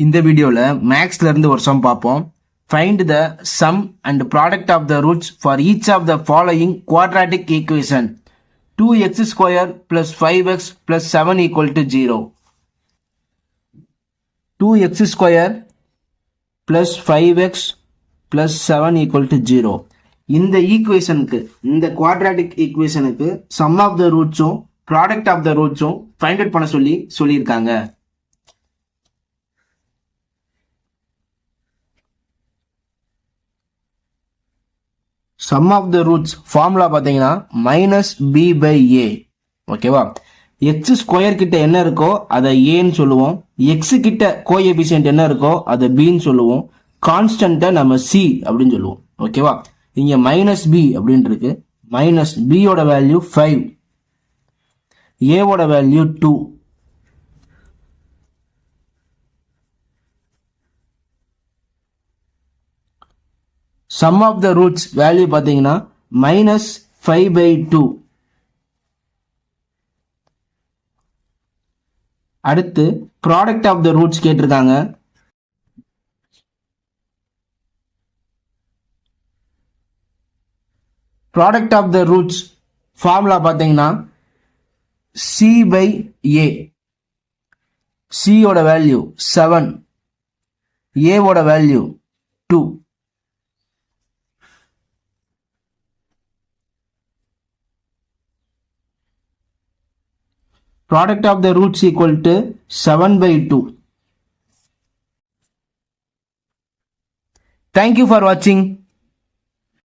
இந்த வீடியோல மேக்ஸ்ல இருந்து ஒரு சம் பார்ப்போம். Find the sum and product of the roots for each of the following quadratic equation. 2x square plus 5x plus 7 equal to 0. 2x square plus 5x plus 7 equal to 0. இந்த ஈக்குவேஷனுக்கு, இந்த quadratic ஈக்குவேஷனுக்கு sum of the ரூட்ஸும் product of the ரூட்ஸும் find out பண்ண சொல்லியிருக்காங்க. Sum of the roots formula பார்த்தீங்கன்னா minus B by A. ஓகேவா? எக்ஸ் ஸ்கொயர் கிட்ட என்ன இருக்கோ அதை ஏன்னு சொல்லுவோம். எக்ஸ் கிட்ட கோஎபிசியன்ட் என்ன இருக்கோ அதை பின்னு சொல்லுவோம். கான்ஸ்டன்ட்டை நம்ம சி அப்படின்னு சொல்லுவோம். ஓகேவா? இங்க மைனஸ் பி அப்படின்னு இருக்கு. மைனஸ் பியோட வேல்யூ 5, ஏவோட value 2. Sum of the roots value பார்த்தீங்கன்னா மைனஸ் 5/2. அடுத்து ப்ராடக்ட் ஆஃப் த ரூட்ஸ் கேட்டிருக்காங்க. Product of the roots formula பார்த்தீங்கன்னா சி பை ஏ. சியோட வேல்யூ 7, ஏவோட value 2. Product of the roots equal to 7/2. Thank you for watching.